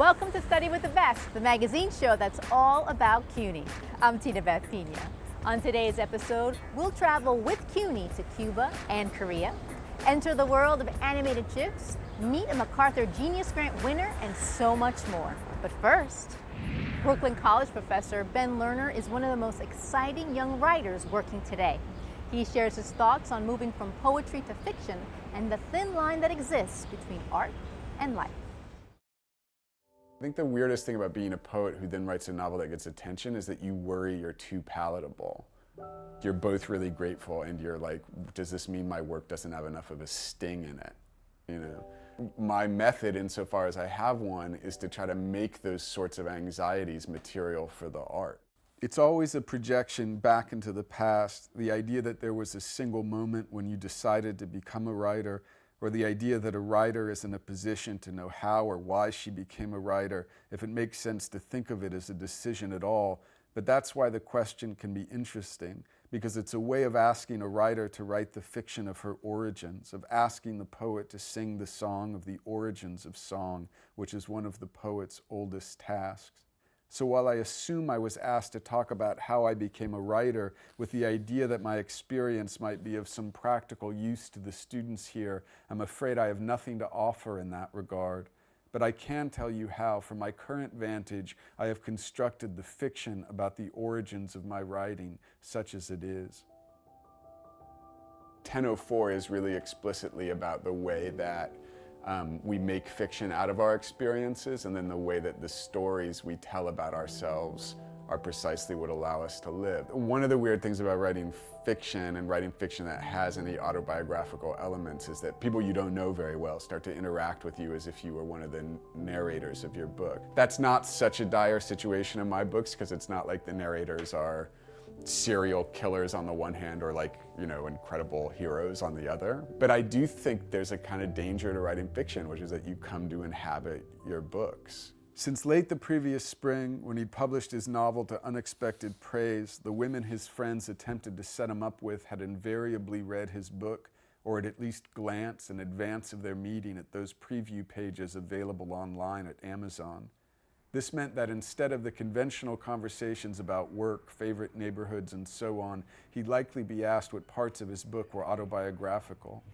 Welcome to Study with the Best, the magazine show that's all about CUNY. I'm Tina Beth Pina. On today's episode, we'll travel with CUNY to Cuba and Korea, enter the world of animated GIFs, meet a MacArthur Genius Grant winner, and so much more. But first, Brooklyn College professor Ben Lerner is one of the most exciting young writers working today. He shares his thoughts on moving from poetry to fiction and the thin line that exists between art and life. I think the weirdest thing about being a poet who then writes a novel that gets attention is that you worry you're too palatable. You're both really grateful and you're like, does this mean my work doesn't have enough of a sting in it? You know, my method, insofar as I have one, is to try to make those sorts of anxieties material for the art. It's always a projection back into the past, the idea that there was a single moment when you decided to become a writer, or the idea that a writer is in a position to know how or why she became a writer, if it makes sense to think of it as a decision at all. But that's why the question can be interesting, because it's a way of asking a writer to write the fiction of her origins, of asking the poet to sing the song of the origins of song, which is one of the poet's oldest tasks. So while I assume I was asked to talk about how I became a writer with the idea that my experience might be of some practical use to the students here, I'm afraid I have nothing to offer in that regard. But I can tell you how, from my current vantage, I have constructed the fiction about the origins of my writing, such as it is. 10:04 is really explicitly about the way that we make fiction out of our experiences, and then the way that the stories we tell about ourselves are precisely what allow us to live. One of the weird things about writing fiction and writing fiction that has any autobiographical elements is that people you don't know very well start to interact with you as if you were one of the narrators of your book. That's not such a dire situation in my books, because it's not like the narrators are serial killers on the one hand or incredible heroes on the other. But I do think there's a kind of danger to writing fiction, which is that you come to inhabit your books. Since late the previous spring, when he published his novel to unexpected praise, the women his friends attempted to set him up with had invariably read his book, or had at least glanced in advance of their meeting at those preview pages available online at Amazon. This meant that instead of the conventional conversations about work, favorite neighborhoods, and so on, he'd likely be asked what parts of his book were autobiographical.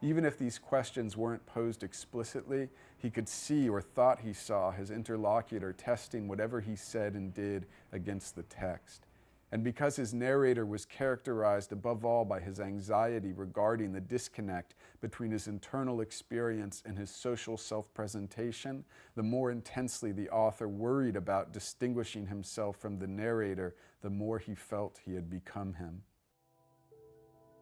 Even if these questions weren't posed explicitly, he could see or thought he saw his interlocutor testing whatever he said and did against the text. And because his narrator was characterized above all by his anxiety regarding the disconnect between his internal experience and his social self-presentation, the more intensely the author worried about distinguishing himself from the narrator, the more he felt he had become him.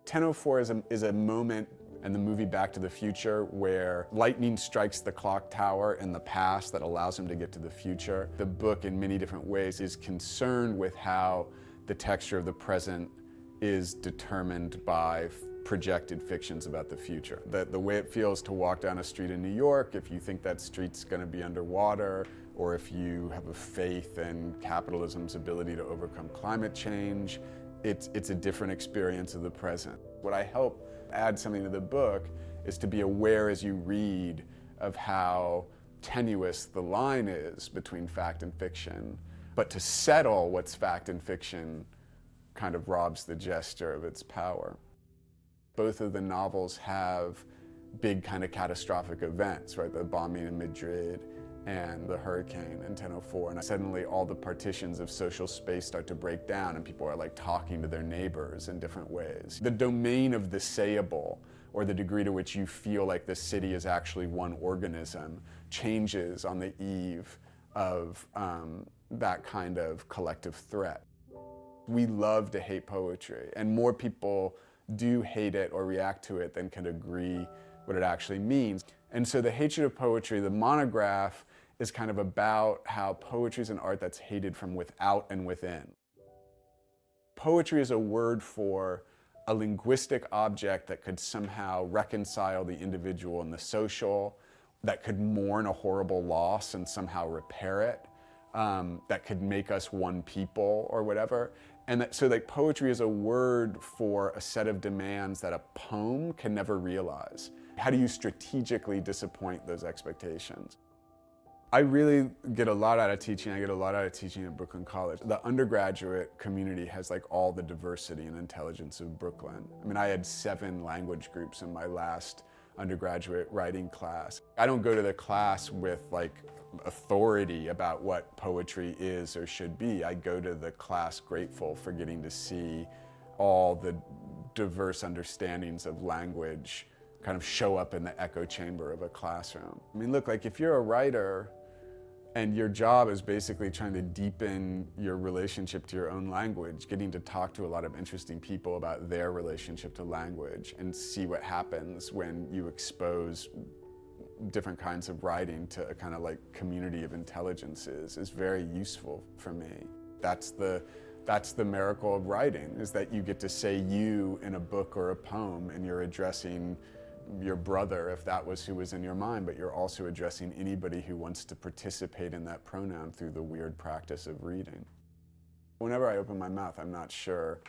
10:04 is a moment in the movie Back to the Future where lightning strikes the clock tower in the past that allows him to get to the future. The book, in many different ways, is concerned with how the texture of the present is determined by projected fictions about the future. The way it feels to walk down a street in New York, if you think that street's going to be underwater, or if you have a faith in capitalism's ability to overcome climate change, it's a different experience of the present. What I hope add something to the book is to be aware as you read of how tenuous the line is between fact and fiction. But to settle what's fact and fiction kind of robs the gesture of its power. Both of the novels have big kind of catastrophic events, right? The bombing in Madrid and the hurricane in 10:04. And suddenly all the partitions of social space start to break down and people are like talking to their neighbors in different ways. The domain of the sayable, or the degree to which you feel like the city is actually one organism, changes on the eve of that kind of collective threat. We love to hate poetry, and more people do hate it or react to it than can agree what it actually means. And so the hatred of poetry, the monograph, is kind of about how poetry is an art that's hated from without and within. Poetry is a word for a linguistic object that could somehow reconcile the individual and the social, that could mourn a horrible loss and somehow repair it, that could make us one people or whatever. And so poetry is a word for a set of demands that a poem can never realize. How do you strategically disappoint those expectations? I really get a lot out of teaching. I get a lot out of teaching at Brooklyn College. The undergraduate community has like all the diversity and intelligence of Brooklyn. I mean, I had 7 language groups in my last undergraduate writing class. I don't go to the class with like authority about what poetry is or should be. I go to the class grateful for getting to see all the diverse understandings of language kind of show up in the echo chamber of a classroom. I mean, look, like if you're a writer and your job is basically trying to deepen your relationship to your own language, getting to talk to a lot of interesting people about their relationship to language and see what happens when you expose different kinds of writing to a kind of like community of intelligences is very useful for me. That's the miracle of writing, is that you get to say you in a book or a poem and you're addressing your brother if that was who was in your mind, but you're also addressing anybody who wants to participate in that pronoun through the weird practice of reading. Whenever I open my mouth, I'm not sure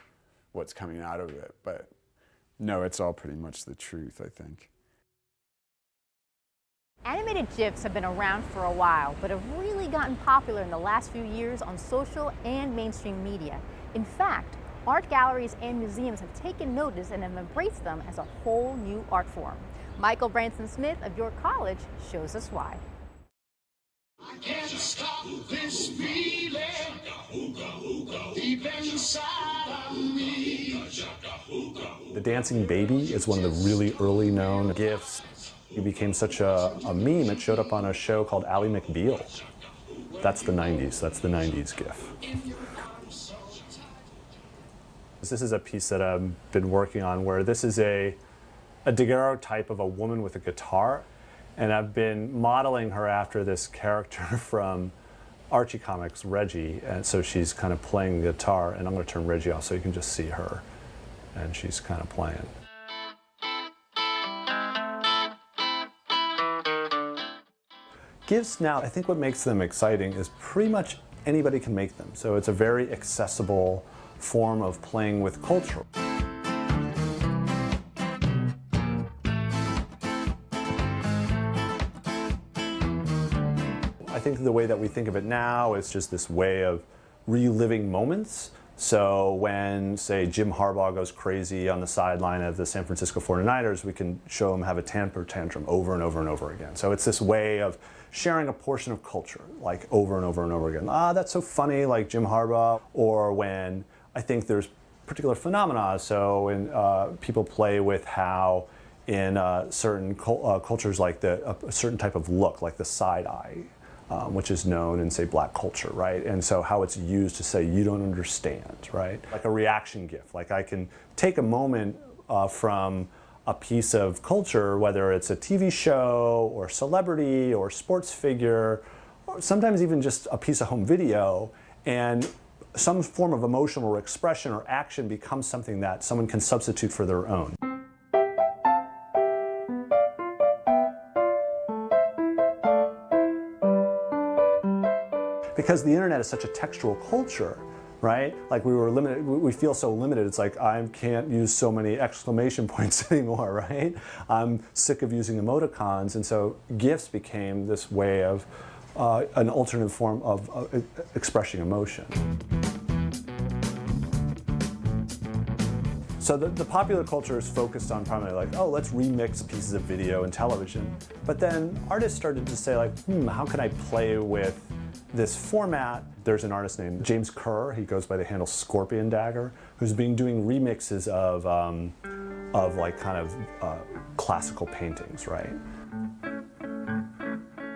what's coming out of it, but no, it's all pretty much the truth, I think. Animated GIFs have been around for a while, but have really gotten popular in the last few years on social and mainstream media. In fact, art galleries and museums have taken notice and have embraced them as a whole new art form. Michael Branson Smith of York College shows us why. I can't stop this feeling deep inside of me. The dancing baby is one of the really early known GIFs. It became such a meme, it showed up on a show called Ally McBeal. That's the 90s, that's the 90s GIF. This is a piece that I've been working on where this is a daguerreotype of a woman with a guitar, and I've been modeling her after this character from Archie Comics, Reggie, and so she's kind of playing the guitar, and I'm going to turn Reggie off so you can just see her, and she's kind of playing. GIFs now, I think what makes them exciting is pretty much anybody can make them, so it's a very accessible form of playing with culture. I think the way that we think of it now is just this way of reliving moments. So when, say, Jim Harbaugh goes crazy on the sideline of the San Francisco 49ers, we can show him have a temper tantrum over and over and over again. So it's this way of sharing a portion of culture, like over and over and over again. Ah, that's so funny, like Jim Harbaugh. Or when I think there's particular phenomena, so when people play with how in certain cultures, like a certain type of look, like the side eye, which is known in, say, black culture, right? And so how it's used to say, you don't understand, right? Like a reaction GIF. Like I can take a moment from a piece of culture, whether it's a TV show or celebrity or sports figure, or sometimes even just a piece of home video, and some form of emotional expression or action becomes something that someone can substitute for their own. Because the internet is such a textual culture, right? Like we were limited, we feel so limited. It's like, I can't use so many exclamation points anymore, right? I'm sick of using emoticons, and so GIFs became this way of an alternate form of expressing emotion. So the popular culture is focused on primarily like, oh, let's remix pieces of video and television. But then artists started to say like, how can I play with this format? There's an artist named James Kerr, he goes by the handle Scorpion Dagger, who's been doing remixes of like kind of classical paintings, right?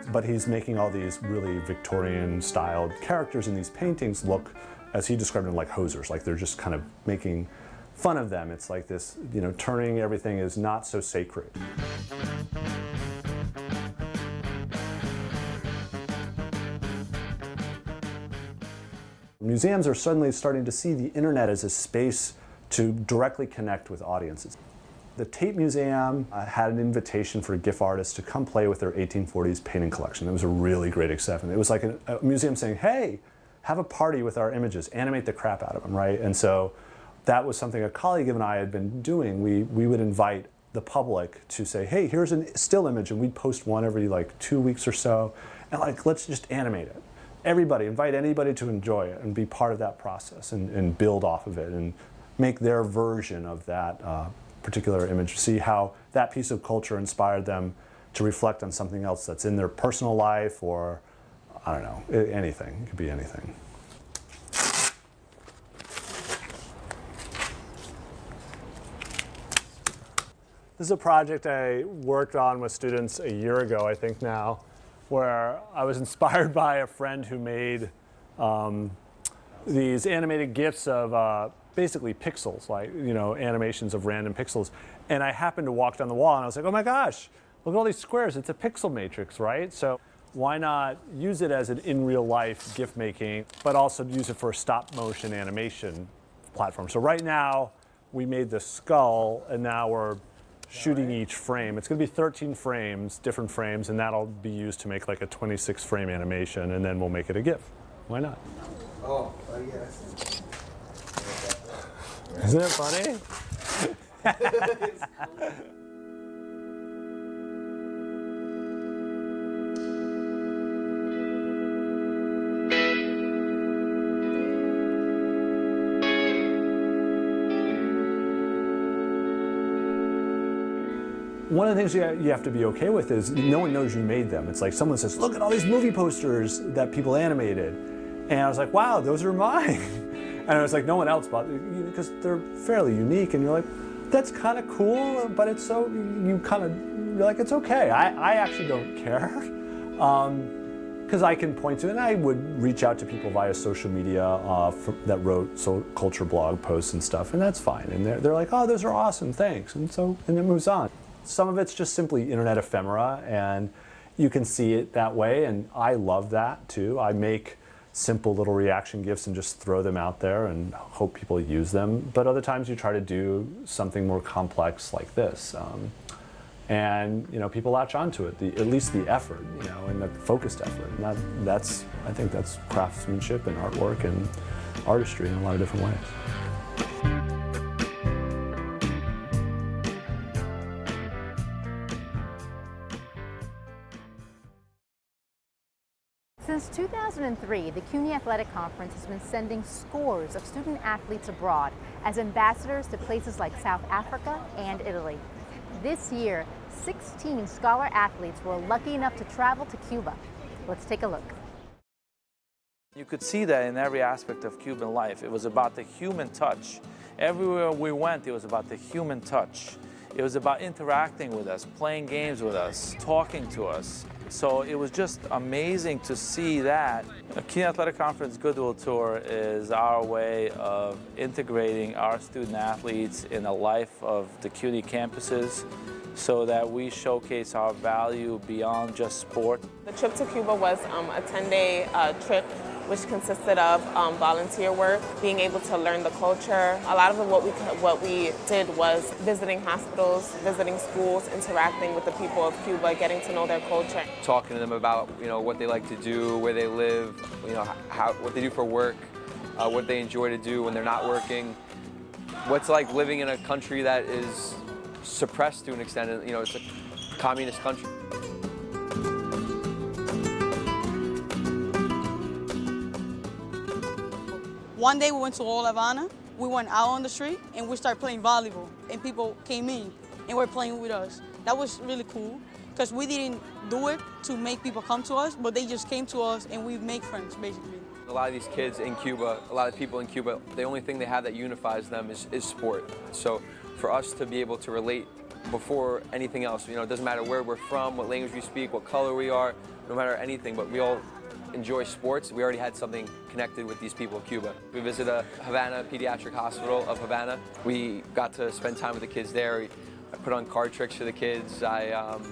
But he's making all these really Victorian-styled characters in these paintings look, as he described them, like hosers, like they're just kind of making fun of them. It's like this, you know, turning everything is not so sacred. Museums are suddenly starting to see the internet as a space to directly connect with audiences. The Tate Museum had an invitation for GIF artists to come play with their 1840s painting collection. It was a really great acceptance. It was like a museum saying, hey, have a party with our images, animate the crap out of them, right? And so that was something a colleague and I had been doing. We would invite the public to say, hey, here's a still image, and we'd post one every like 2 weeks or so, and like, let's just animate it. Everybody, invite anybody to enjoy it and be part of that process and build off of it and make their version of that particular image, see how that piece of culture inspired them to reflect on something else that's in their personal life, or I don't know, anything. It could be anything. This is a project I worked on with students a year ago, I think now, where I was inspired by a friend who made these animated GIFs of basically pixels, like, you know, animations of random pixels. And I happened to walk down the wall and I was like, oh my gosh, look at all these squares. It's a pixel matrix, right? So why not use it as an in real life GIF making, but also use it for a stop motion animation platform. So right now we made the skull, and now we're shooting each frame. It's going to be 13 frames, different frames, and that'll be used to make like a 26 frame animation, and then we'll make it a GIF. Why not? Oh, yes. Isn't it funny? One of the things you have to be okay with is no one knows you made them. It's like someone says, look at all these movie posters that people animated. And I was like, wow, those are mine. And I was like, no one else bought them, because they're fairly unique. And you're like, that's kind of cool, but it's so, you're like, it's okay. I actually don't care. Because I can point to it, and I would reach out to people via social media that wrote culture blog posts and stuff, and that's fine. And they're like, oh, those are awesome, thanks. And it moves on. Some of it's just simply internet ephemera, and you can see it that way, and I love that too. I make simple little reaction GIFs and just throw them out there and hope people use them. But other times you try to do something more complex like this. And you know, people latch onto it, at least the effort, you know, and the focused effort. And I think that's craftsmanship and artwork and artistry in a lot of different ways. Since 2003, the CUNY Athletic Conference has been sending scores of student athletes abroad as ambassadors to places like South Africa and Italy. This year, 16 scholar athletes were lucky enough to travel to Cuba. Let's take a look. You could see that in every aspect of Cuban life. It was about the human touch. Everywhere we went, it was about the human touch. It was about interacting with us, playing games with us, talking to us. So it was just amazing to see that. The CUNY Athletic Conference Goodwill Tour is our way of integrating our student athletes in the life of the CUNY campuses so that we showcase our value beyond just sport. The trip to Cuba was a 10-day trip, which consisted of volunteer work, being able to learn the culture. A lot of what we did was visiting hospitals, visiting schools, interacting with the people of Cuba, getting to know their culture. Talking to them about, you know, what they like to do, where they live, you know, what they do for work, what they enjoy to do when they're not working. What's like living in a country that is suppressed to an extent, you know, it's a communist country. One day we went to Old Havana, we went out on the street and we started playing volleyball, and people came in and were playing with us. That was really cool because we didn't do it to make people come to us, but they just came to us and we make friends basically. A lot of these kids in Cuba, a lot of people in Cuba, the only thing they have that unifies them is sport. So for us to be able to relate before anything else, you know, it doesn't matter where we're from, what language we speak, what color we are, no matter anything, but we all enjoy sports. We already had something connected with these people of Cuba. We visited a Havana Pediatric Hospital of Havana. We got to spend time with the kids there. I put on card tricks for the kids. I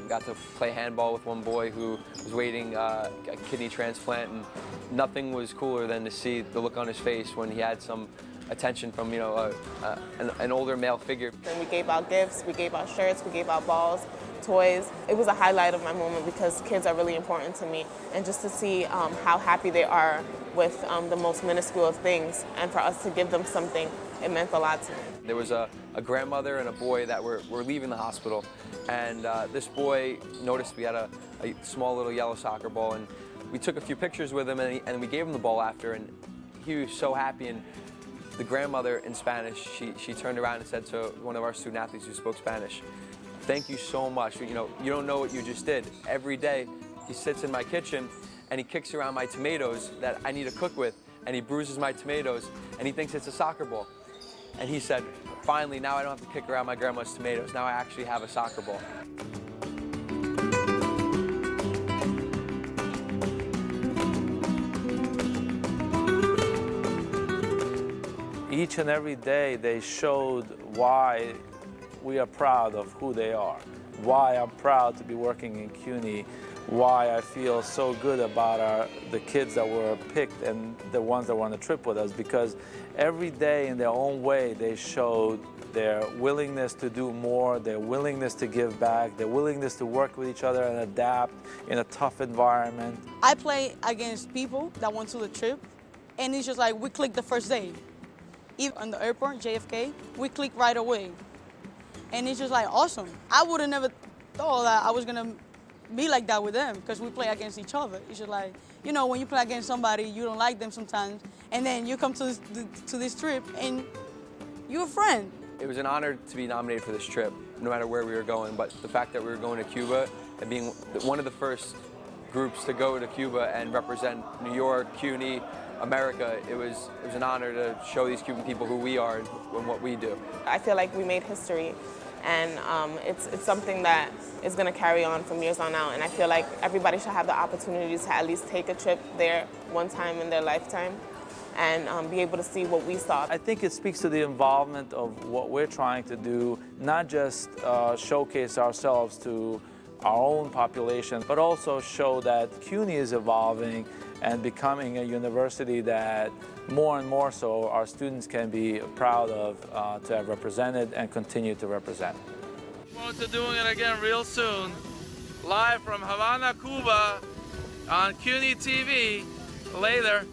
got to play handball with one boy who was waiting a kidney transplant, and nothing was cooler than to see the look on his face when he had some attention from, you know, an older male figure. And we gave out gifts, we gave out shirts, we gave out balls toys. It was a highlight of my moment because kids are really important to me. And just to see how happy they are with the most minuscule of things, and for us to give them something, it meant a lot to me. There was a grandmother and a boy that were leaving the hospital, and this boy noticed we had a small little yellow soccer ball, and we took a few pictures with him, and we gave him the ball after, and he was so happy. And the grandmother in Spanish, she turned around and said to one of our student athletes who spoke Spanish, "Thank you so much. You know, you don't know what you just did. Every day he sits in my kitchen and he kicks around my tomatoes that I need to cook with, and he bruises my tomatoes, and he thinks it's a soccer ball." And he said, "Finally, now I don't have to kick around my grandma's tomatoes. Now I actually have a soccer ball." Each and every day they showed why we are proud of who they are, why I'm proud to be working in CUNY, why I feel so good about the kids that were picked and the ones that were on the trip with us, because every day in their own way they showed their willingness to do more, their willingness to give back, their willingness to work with each other and adapt in a tough environment. I play against people that went to the trip, and it's just like we clicked the first day. Even on the airport, JFK, we clicked right away. And it's just like awesome. I would have never thought that I was gonna be like that with them, because we play against each other. It's just like, you know, when you play against somebody, you don't like them sometimes, and then you come to this trip and you're a friend. It was an honor to be nominated for this trip, no matter where we were going, but the fact that we were going to Cuba and being one of the first groups to go to Cuba and represent New York, CUNY, America, it was an honor to show these Cuban people who we are and what we do. I feel like we made history, and it's something that is going to carry on from years on out, and I feel like everybody should have the opportunity to at least take a trip there one time in their lifetime and be able to see what we saw. I think it speaks to the involvement of what we're trying to do, not just showcase ourselves to our own population, but also show that CUNY is evolving and becoming a university that more and more so our students can be proud of to have represented and continue to represent. Forward to doing it again real soon, live from Havana, Cuba, on CUNY TV. Later.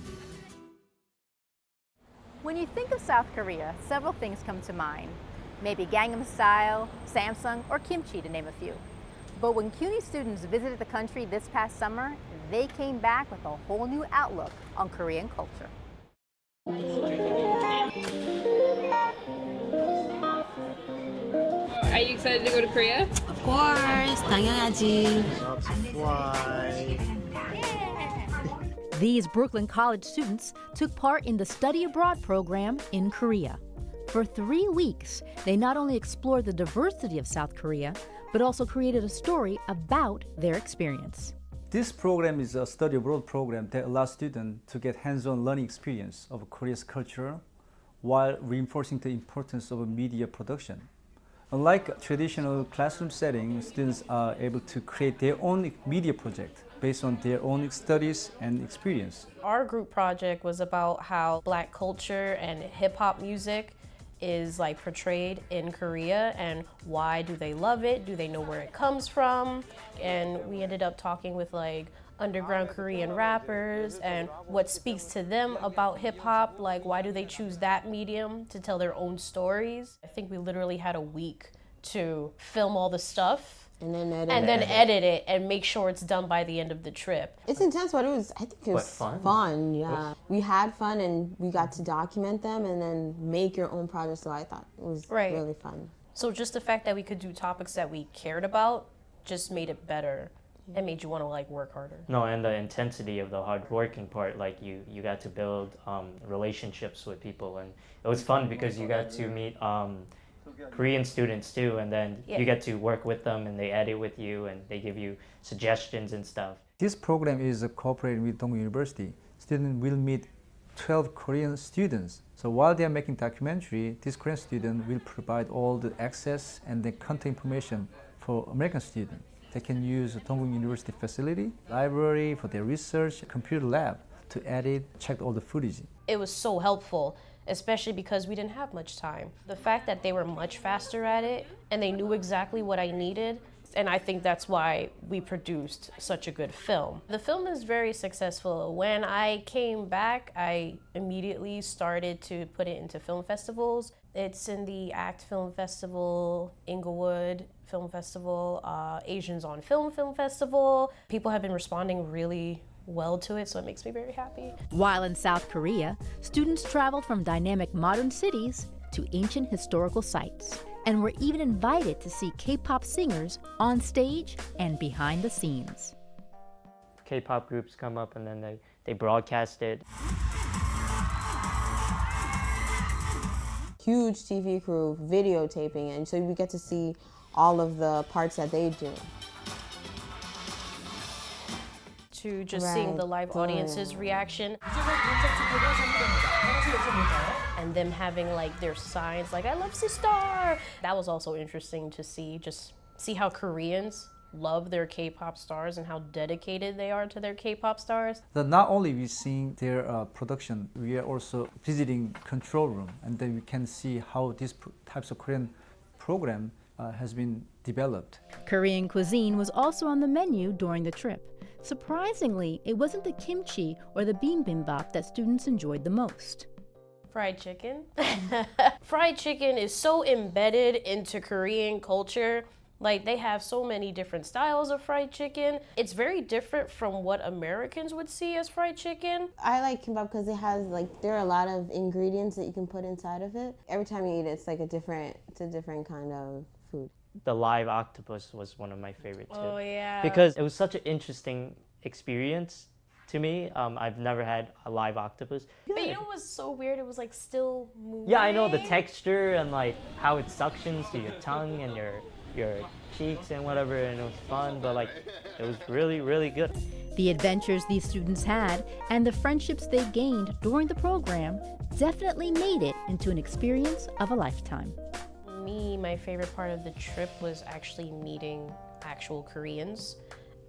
When you think of South Korea, several things come to mind. Maybe Gangnam Style, Samsung, or kimchi, to name a few. But when CUNY students visited the country this past summer, they came back with a whole new outlook on Korean culture. Are you excited to go to Korea? Of course, 당연하지. These Brooklyn College students took part in the Study Abroad program in Korea. For 3 weeks, they not only explored the diversity of South Korea, but also created a story about their experience. This program is a study abroad program that allows students to get hands-on learning experience of Korea's culture while reinforcing the importance of media production. Unlike a traditional classroom setting, students are able to create their own media project based on their own studies and experience. Our group project was about how Black culture and hip-hop music is like portrayed in Korea, and why do they love it? Do they know where it comes from? And we ended up talking with like underground Korean rappers and what speaks to them about hip hop, like why do they choose that medium to tell their own stories. I think we literally had a week to film all the stuff and then edit it and make sure it's done by the end of the trip. It's intense, but I think it was fun. Yeah. We had fun and we got to document them and then make your own project, so I thought it was really fun. So just the fact that we could do topics that we cared about just made it better. It made you want to like work harder. No, and the intensity of the hard working part, like you got to build relationships with people, and it was fun because you got to meet Korean students too, and then you get to work with them and they edit with you and they give you suggestions and stuff. This program is cooperating with Dongguk University. Students will meet 12 Korean students. So while they are making documentary, this Korean student will provide all the access and the content information for American students. They can use Dongguk University facility, library for their research, computer lab to edit, check all the footage. It was so helpful, especially because we didn't have much time. The fact that they were much faster at it and they knew exactly what I needed, And I think that's why we produced such a good film. The film is very successful. When I came back, I immediately started to put it into film festivals. It's in the ACT Film Festival, Inglewood Film Festival, Asians on Film Festival. People have been responding really well to it, so it makes me very happy. While in South Korea, students traveled from dynamic modern cities to ancient historical sites, and were even invited to see K-pop singers on stage and behind the scenes. K-pop groups come up and then they broadcast it. Huge TV crew videotaping, and so we get to see all of the parts that they do. To just seeing the live audience's reaction. And them having like their signs like, I love Sistar. That was also interesting to see, just see how Koreans love their K-pop stars and how dedicated they are to their K-pop stars. Not only we seeing their production, we are also visiting control room, and then we can see how these types of Korean program has been developed. Korean cuisine was also on the menu during the trip. Surprisingly, it wasn't the kimchi or the bibimbap that students enjoyed the most. Fried chicken. Fried chicken is so embedded into Korean culture. Like, they have so many different styles of fried chicken. It's very different from what Americans would see as fried chicken. I like kimbap because it has, like, there are a lot of ingredients that you can put inside of it. Every time you eat it, it's like it's a different kind of food. The live octopus was one of my favorite too. Oh yeah. Because it was such an interesting experience to me. I've never had a live octopus. But you know what was so weird? It was like still moving. Yeah, I know the texture and like how it suctions to your tongue and your cheeks and whatever, and it was fun, but like it was really, really good. The adventures these students had and the friendships they gained during the program definitely made it into an experience of a lifetime. My favorite part of the trip was actually meeting actual Koreans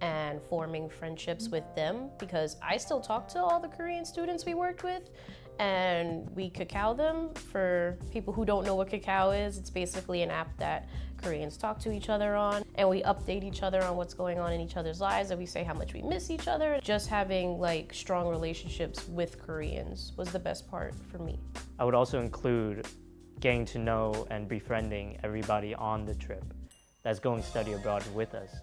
and forming friendships with them, because I still talk to all the Korean students we worked with, and we Kakao them. For people who don't know what Kakao is, it's basically an app that Koreans talk to each other on, and we update each other on what's going on in each other's lives, and we say how much we miss each other. Just having like strong relationships with Koreans was the best part for me. I would also include getting to know and befriending everybody on the trip that's going to study abroad with us.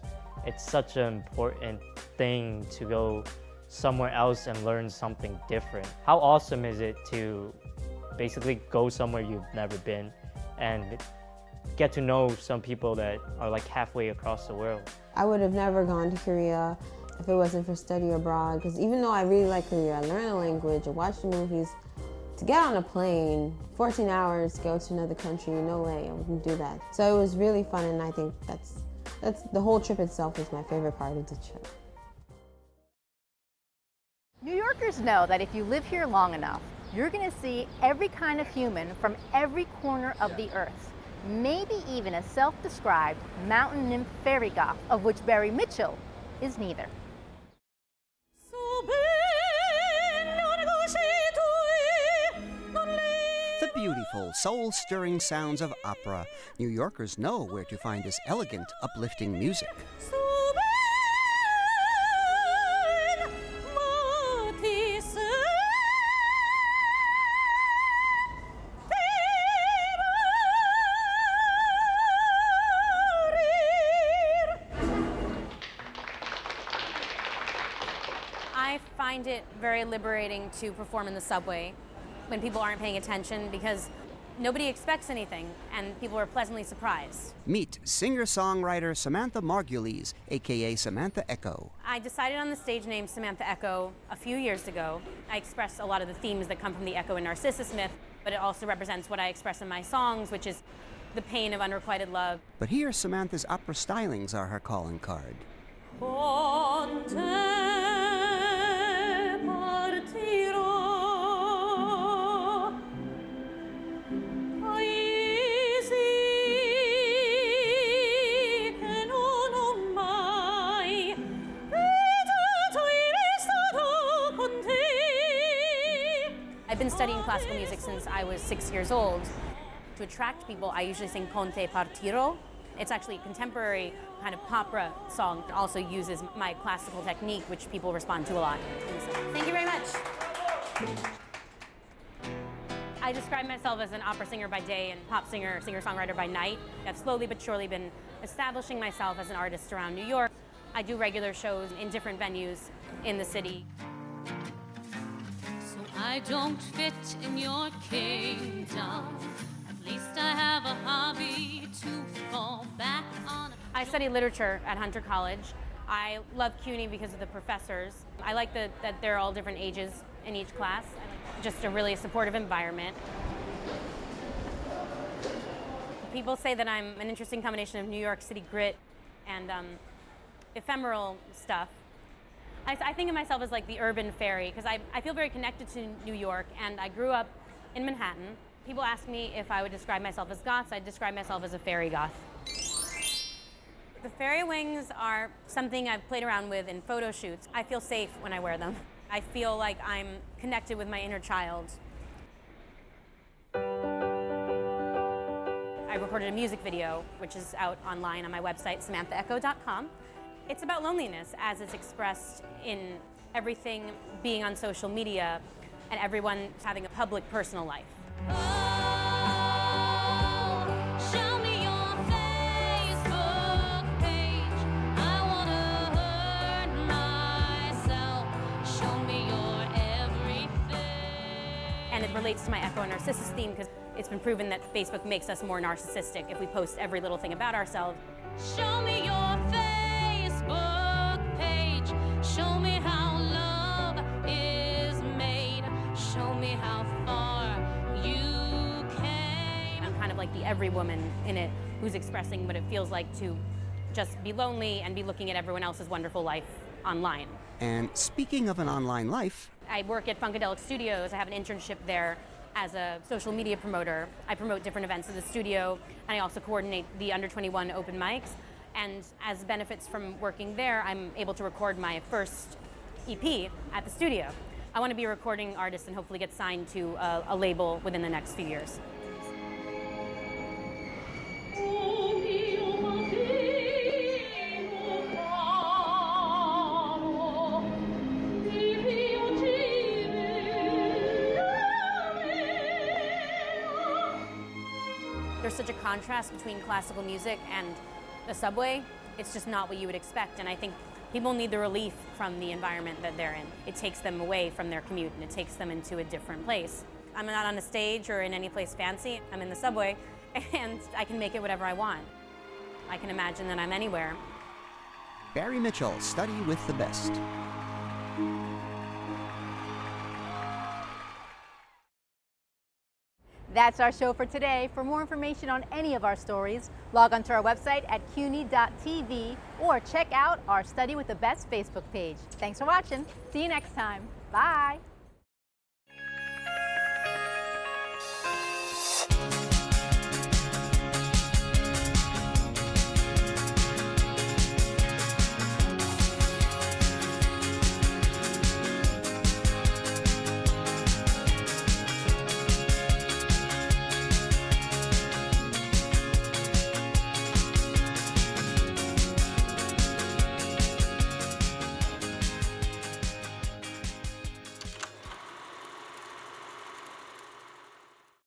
It's such an important thing to go somewhere else and learn something different. How awesome is it to basically go somewhere you've never been and get to know some people that are like halfway across the world? I would have never gone to Korea if it wasn't for study abroad, because even though I really like Korea, I learned the language, I watched the movies, to get on a plane, 14 hours, go to another country, no way, I wouldn't do that. So it was really fun, and I think that's the whole trip itself was my favorite part of the trip. New Yorkers know that if you live here long enough, you're going to see every kind of human from every corner of the earth. Maybe even a self-described mountain nymph fairy goth, of which Barry Mitchell is neither. The beautiful, soul-stirring sounds of opera. New Yorkers know where to find this elegant, uplifting music. I find it very liberating to perform in the subway when people aren't paying attention, because nobody expects anything and people are pleasantly surprised. Meet singer-songwriter Samantha Margulies, aka Samantha Echo. I decided on the stage name Samantha Echo a few years ago. I express a lot of the themes that come from the Echo and Narcissus myth, but it also represents what I express in my songs, which is the pain of unrequited love. But here Samantha's opera stylings are her calling card. I've been studying classical music since I was 6 years old. To attract people, I usually sing Ponte Partiro, It's actually a contemporary kind of opera song. It also uses my classical technique, which people respond to a lot. Thank you very much. I describe myself as an opera singer by day and pop singer, singer-songwriter by night. I've slowly but surely been establishing myself as an artist around New York. I do regular shows in different venues in the city. So I don't fit in your kingdom. At least I have a hobby to fall back on. I study literature at Hunter College. I love CUNY because of the professors. I like that they're all different ages in each class. Just a really supportive environment. People say that I'm an interesting combination of New York City grit and ephemeral stuff. I think of myself as like the urban fairy because I feel very connected to New York, and I grew up in Manhattan. People ask me if I would describe myself as goth. I'd describe myself as a fairy goth. The fairy wings are something I've played around with in photo shoots. I feel safe when I wear them. I feel like I'm connected with my inner child. I recorded a music video, which is out online on my website, SamanthaEcho.com. It's about loneliness as it's expressed in everything being on social media and everyone having a public, personal life. Show me your Facebook page. I wanna hurt myself. Show me your everything. And it relates to my Echo and Narcissus theme because it's been proven that Facebook makes us more narcissistic if we post every little thing about ourselves. Show me your Facebook page. Show me how love is made. Show me how far you came. I'm kind of like the every woman in it who's expressing what it feels like to just be lonely and be looking at everyone else's wonderful life online. And speaking of an online life, I work at Funkadelic Studios. I have an internship there as a social media promoter. I promote different events in the studio, and I also coordinate the under 21 open mics. And as benefits from working there, I'm able to record my first EP at the studio. I want to be a recording artist and hopefully get signed to a label within the next few years. There's such a contrast between classical music and the subway. It's just not what you would expect, and I think people need the relief from the environment that they're in. It takes them away from their commute, and it takes them into a different place. I'm not on a stage or in any place fancy. I'm in the subway, and I can make it whatever I want. I can imagine that I'm anywhere. Barry Mitchell, Study with the Best. That's our show for today. For more information on any of our stories, log onto our website at cuny.tv or check out our Study with the Best Facebook page. Thanks for watching. See you next time. Bye.